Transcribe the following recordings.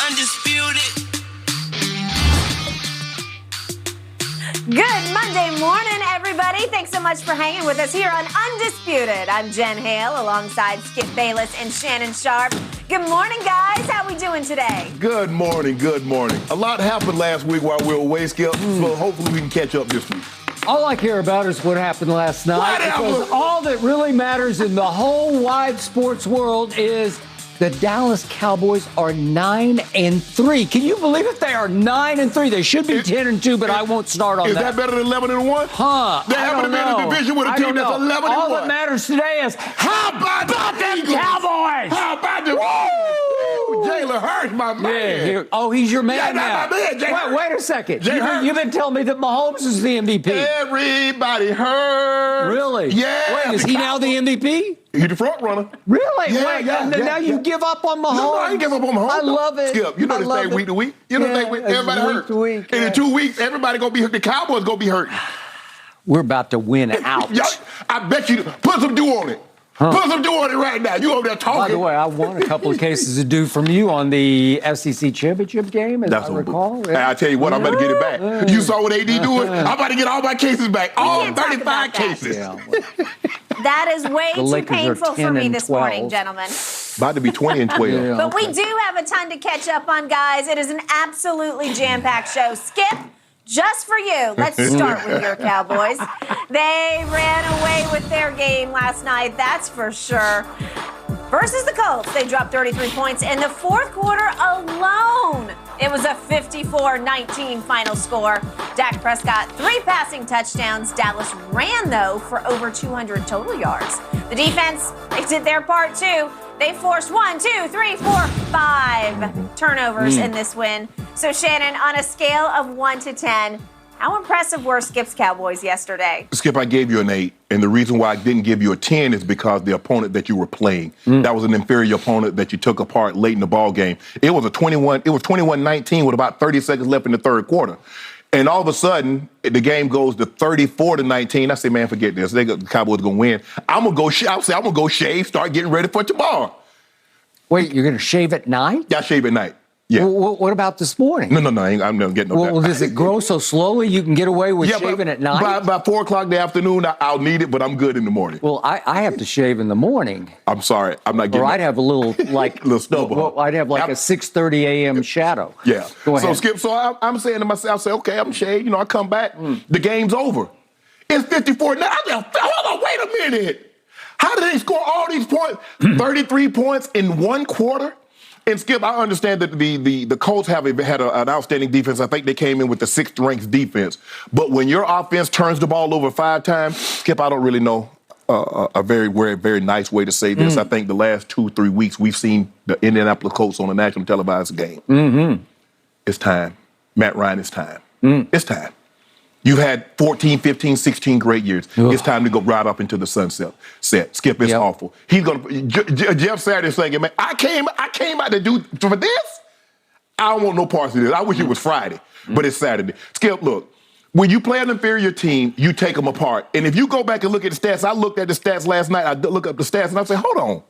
Undisputed. Good Monday morning, everybody. Thanks so much for hanging with us here on Undisputed. I'm Jen Hale alongside Skip Bayless and Shannon Sharp. Good morning, guys. How we doing today? Good morning, good morning. A lot happened last week while we were away, Skip, so hopefully we can catch up this week. All I care about is what happened last night. Because all that really matters in the whole wide sports world is the Dallas Cowboys are 9-3. Can you believe it? They are 9-3. They should be 10-2, but I won't start on that. Is that better than 11-1? Huh? They haven't been in a division with a team that's 11-1. All that matters today is how about them Cowboys? How about them? Jalen Hurts, my man. He's your man now. My man, Wait a second. You've been telling me that Mahomes is the MVP. Everybody hurt. Really? Yeah. Wait, is he now the MVP? He's the front runner. Really? Now you give up on Mahomes? No, I ain't give up on Mahomes. I love it. Skip, you know this thing week to week. You know this thing everybody hurt. Week, and in 2 weeks, everybody going to be hurt. The Cowboys going to be hurt. We're about to win out. I bet you. Put some dew on it. Huh. Put some dew on it right now. You over there talking. By the way, I won a couple of cases of dew from you on the SEC championship game, as I recall. Hey, I tell you what, I'm about to get it back. You saw what AD doing? I'm about to get all my cases back. All 35 cases. That is way too painful for me this morning, gentlemen. About to be 20-12. Yeah, but we do have a ton to catch up on, guys. It is an absolutely jam-packed show. Skip, just for you, let's start with your Cowboys. They ran away with their game last night, that's for sure. Versus the Colts, they dropped 33 points in the fourth quarter alone. It was a 54-19 final score. Dak Prescott, 3 passing touchdowns. Dallas ran, though, for over 200 total yards. The defense, they did their part, too. They forced 5 turnovers in this win. So, Shannon, on a scale of 1 to 10, how impressive were Skip's Cowboys yesterday? Skip, I gave you an 8. And the reason why I didn't give you a 10 is because the opponent that you were playing, that was an inferior opponent that you took apart late in the ball game. It was 21-19 with about 30 seconds left in the third quarter. And all of a sudden, the game goes to 34-19. I say, man, forget this. The Cowboys going to win. I'm going to go shave, start getting ready for tomorrow. Wait, you're going to shave at night? Yeah, I shave at night. Yeah. Well, what about this morning? No, I'm not getting no. Well, does it grow so slowly you can get away with shaving at night? By 4 o'clock in the afternoon, I'll need it, but I'm good in the morning. Well, I have to shave in the morning. I'm sorry, I'm not getting. Or I'd have a little little stubble. Well, I'd have like a 6:30 a.m. shadow. Yeah. Go ahead. So Skip, I'm saying to myself, okay, I'm shaved. I come back, the game's over. It's 54 now. Hold on, wait a minute. How did they score all these points? 33 points in one quarter. And Skip, I understand that the Colts had an outstanding defense. I think they came in with the 6th ranked defense. But when your offense turns the ball over 5 times, Skip, I don't really know a very, very, very nice way to say this. I think the last 2-3 weeks we've seen the Indianapolis Colts on a national televised game. It's time. Matt Ryan, it's time. It's time. You've had 14, 15, 16 great years. It's time to go right up into the sunset. Skip, it's awful. He's gonna. Jeff Saturday's saying, man, I came out to do for this. I don't want no parts of this. I wish it was Friday, but it's Saturday. Skip, look, when you play an inferior team, you take them apart. And if you go back and look at the stats, I looked at the stats last night. I look up the stats and I say, hold on.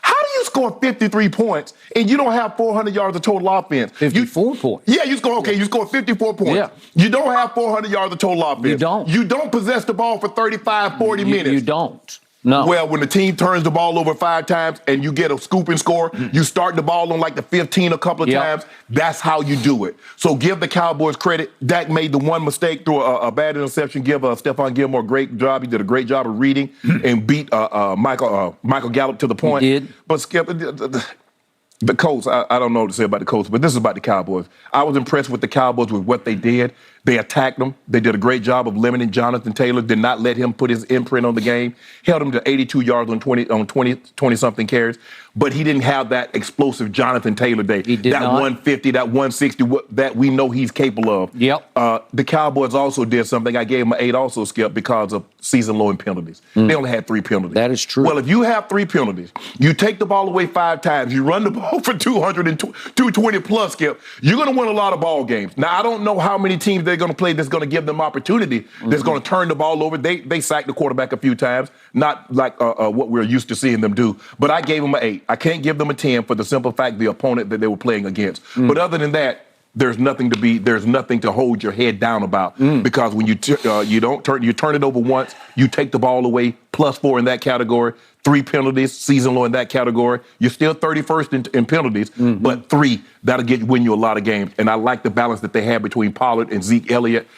How do you score 53 points and you don't have 400 yards of total offense? 54 points. Yeah, you score 54 points. Yeah. You don't have 400 yards of total offense. You don't. You don't possess the ball for 35, 40 minutes. You don't. No. Well, when the team turns the ball over 5 times and you get a scoop and score, you start the ball on like the 15 a couple of times. That's how you do it. So give the Cowboys credit. Dak made the one mistake through a bad interception. Give Stephon Gilmore a great job. He did a great job of reading and beat Michael Gallup to the point. He did. But Skip, the Colts, I don't know what to say about the Colts, but this is about the Cowboys. I was impressed with the Cowboys with what they did. They attacked them. They did a great job of limiting Jonathan Taylor, did not let him put his imprint on the game, held him to 82 yards on 20-something carries, but he didn't have that explosive Jonathan Taylor day. He did that not. 150, that 160, that we know he's capable of. Yep. The Cowboys also did something. I gave them an 8 also, Skip, because of season low in penalties. They only had 3 penalties. That is true. Well, if you have 3 penalties, you take the ball away 5 times, you run the ball for 220 plus, Skip, you're going to win a lot of ball games. Now, I don't know how many teams they're going to play that's going to give them opportunity, that's going to turn the ball over. They sacked the quarterback a few times, not like what we're used to seeing them do. But I gave them an 8. I can't give them a 10 for the simple fact the opponent that they were playing against. But other than that, there's nothing to hold your head down about because when you turn it over once, you take the ball away, +4 in that category, 3 penalties, season low in that category. You're still 31st in penalties, but 3, that'll win you a lot of games. And I like the balance that they had between Pollard and Zeke Elliott.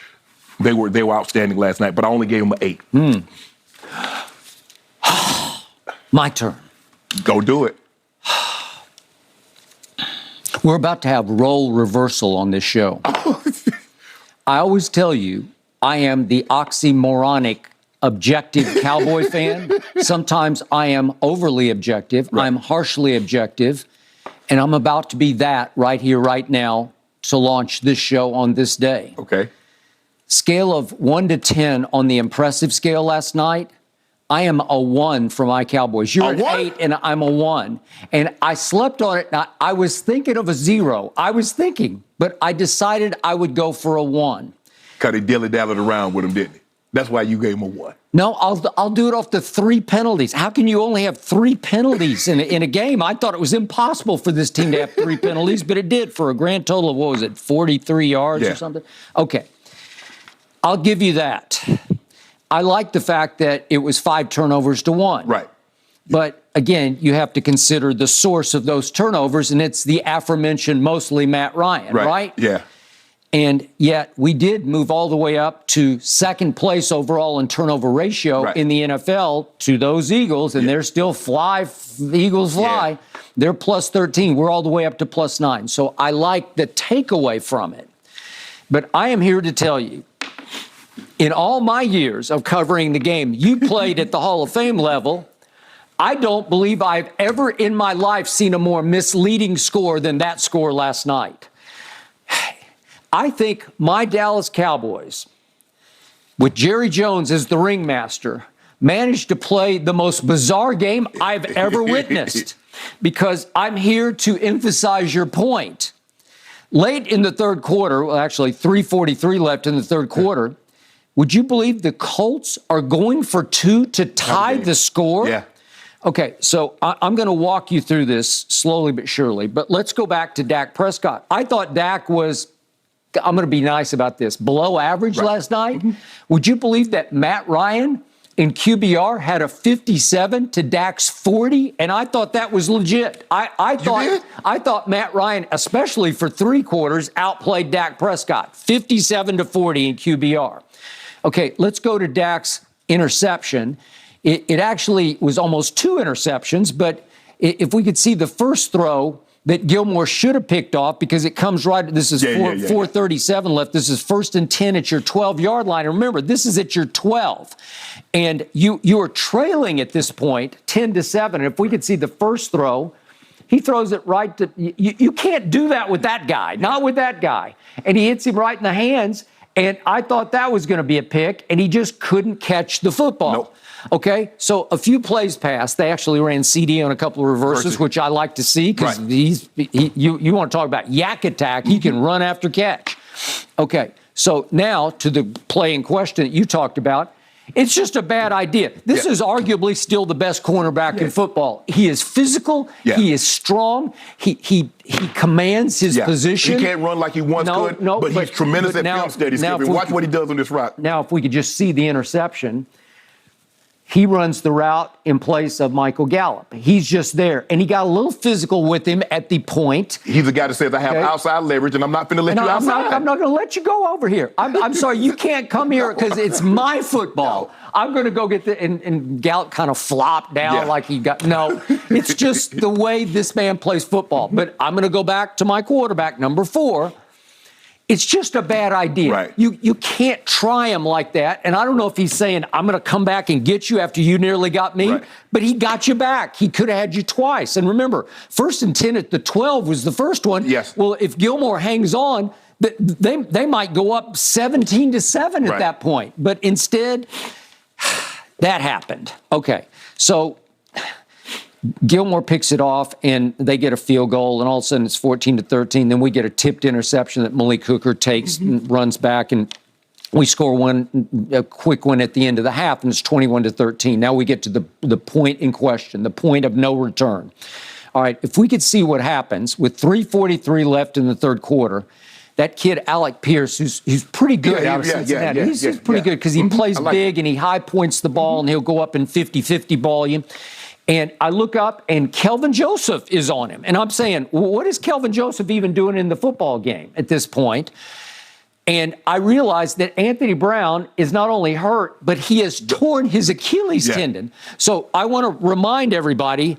They were outstanding last night, but I only gave them an 8. My turn. Go do it. We're about to have role reversal on this show. I always tell you, I am the oxymoronic objective Cowboy fan. Sometimes I am overly objective. Right. I'm harshly objective. And I'm about to be that right here, right now, to launch this show on this day. Okay. Scale of 1 to 10 on the impressive scale last night, I am a 1 for my Cowboys. You're an 8, and I'm a 1. And I slept on it. Now, I was thinking of a 0. I was thinking, but I decided I would go for a 1. Because he dilly-dallied around with him, didn't he? That's why you gave him a 1. No, I'll do it off the 3 penalties. How can you only have 3 penalties in a game? I thought it was impossible for this team to have 3 penalties, but it did for a grand total of, 43 yards or something? Okay. I'll give you that. I like the fact that it was 5 turnovers to 1. Right. But again, you have to consider the source of those turnovers, and it's the aforementioned mostly Matt Ryan, right? Yeah. And yet we did move all the way up to 2nd place overall in turnover ratio in the NFL to those Eagles, and they're still Eagles fly. Yeah. They're +13. We're all the way up to +9. So I like the takeaway from it. But I am here to tell you, in all my years of covering the game, you played at the Hall of Fame level. I don't believe I've ever in my life seen a more misleading score than that score last night. I think my Dallas Cowboys, with Jerry Jones as the ringmaster, managed to play the most bizarre game I've ever witnessed, because I'm here to emphasize your point. Late in the third quarter, well, actually 3:43 left in the third quarter, would you believe the Colts are going for 2 to tie the score? Yeah. Okay, so I'm going to walk you through this slowly but surely, but let's go back to Dak Prescott. I thought Dak was, I'm going to be nice about this, below average last night. Would you believe that Matt Ryan in QBR had a 57 to Dak's 40? And I thought that was legit. I thought Matt Ryan, especially for 3 quarters, outplayed Dak Prescott, 57 to 40 in QBR. Okay, let's go to Dak's interception. It actually was almost 2 interceptions, but if we could see the first throw that Gilmore should have picked off, because it comes right, this is 4:37 left. This is 1st and 10 at your 12-yard line. And remember, this is at your 12. And you are trailing at this point, 10-7. And if we could see the first throw, he throws it right to, you can't do that with that guy, not with that guy. And he hits him right in the hands. And I thought that was going to be a pick, and he just couldn't catch the football. Nope. Okay, so a few plays passed. They actually ran CD on a couple of reverses, which I like to see, because you want to talk about yak attack. He can run after catch. Okay, so now to the play in question that you talked about. It's just a bad idea. This is arguably still the best cornerback in football. He is physical. He is strong. He commands his position. He can't run like he once could, but he's tremendous at film steady. Watch what he does on this route. Now, if we could just see the interception, he runs the route in place of Michael Gallup. He's just there. And he got a little physical with him at the point. He's the guy that says, I have outside leverage, and I'm not going to let you outside. I'm not going to let you go over here. I'm sorry, you can't come here because it's my football. No. I'm going to go get and Gallup kind of flopped down like he got, it's just the way this man plays football. But I'm going to go back to my quarterback, number 4. It's just a bad idea. Right. You can't try him like that. And I don't know if he's saying, I'm going to come back and get you after you nearly got me. Right. But he got you back. He could have had you twice. And remember, 1st and 10 at the 12 was the first one. Yes. Well, if Gilmore hangs on, they might go up 17-7 at that point. But instead, that happened. Okay. So Gilmore picks it off, and they get a field goal, and all of a sudden it's 14-13. Then we get a tipped interception that Malik Hooker takes and runs back, and we score a quick one at the end of the half, and it's 21-13. Now we get to the point in question, the point of no return. All right, if we could see what happens with 3:43 left in the third quarter, that kid Alec Pierce, who's pretty good out of Cincinnati. He's pretty good because he plays big and he high points the ball, and he'll go up in 50-50 ball you. And I look up, and Kelvin Joseph is on him. And I'm saying, what is Kelvin Joseph even doing in the football game at this point? And I realized that Anthony Brown is not only hurt, but he has torn his Achilles tendon. So I want to remind everybody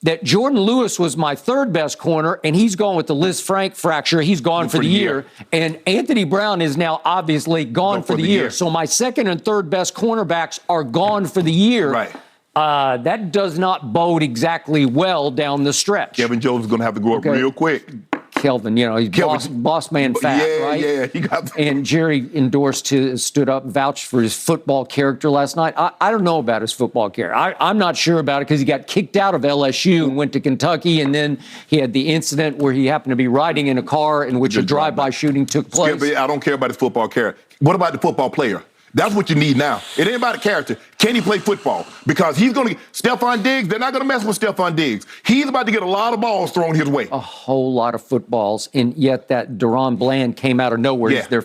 that Jordan Lewis was my third best corner, and he's gone with the Liz Frank fracture. He's gone for the year. And Anthony Brown is now obviously gone for the year. So my second and third best cornerbacks are gone for the year. Right. That does not bode exactly well down the stretch. Kevin Jones is going to have to go up real quick. Kelvin, he's boss man fat, right? Yeah, he got that. And Jerry stood up, vouched for his football character last night. I don't know about his football character. I'm not sure about it because he got kicked out of LSU and went to Kentucky, and then he had the incident where he happened to be riding in a car in which a drive-by shooting took place. I don't care about his football character. What about the football player? That's what you need now. It ain't about the character. Can he play football? Because he's going to – Stephon Diggs, they're not going to mess with Stephon Diggs. He's about to get a lot of balls thrown his way. A whole lot of footballs, and yet that Deron Bland came out of nowhere. He's their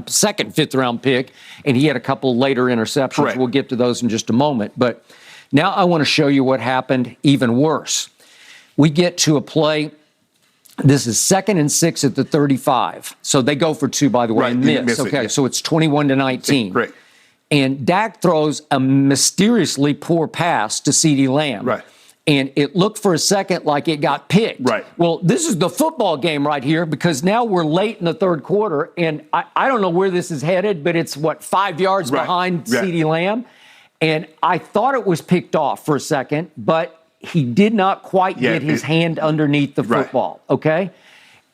second fifth-round pick, and he had a couple later interceptions. Correct. We'll get to those in just a moment. But now I want to show you what happened even worse. We get to a play – this is 2nd and 6 at the 35. So they go for two, by the way, and miss. Okay, so it's 21-19. Great. And Dak throws a mysteriously poor pass to CeeDee Lamb. Right. And it looked for a second like it got picked. Right. Well, this is the football game right here because now we're late in the third quarter, and I don't know where this is headed, but it's, 5 yards behind CeeDee Lamb. And I thought it was picked off for a second, but he did not quite get his hand underneath the football, okay?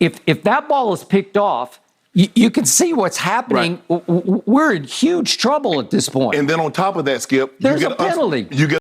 If that ball is picked off, you can see what's happening. We're in huge trouble at this point. And then on top of that, Skip, there's a penalty. You get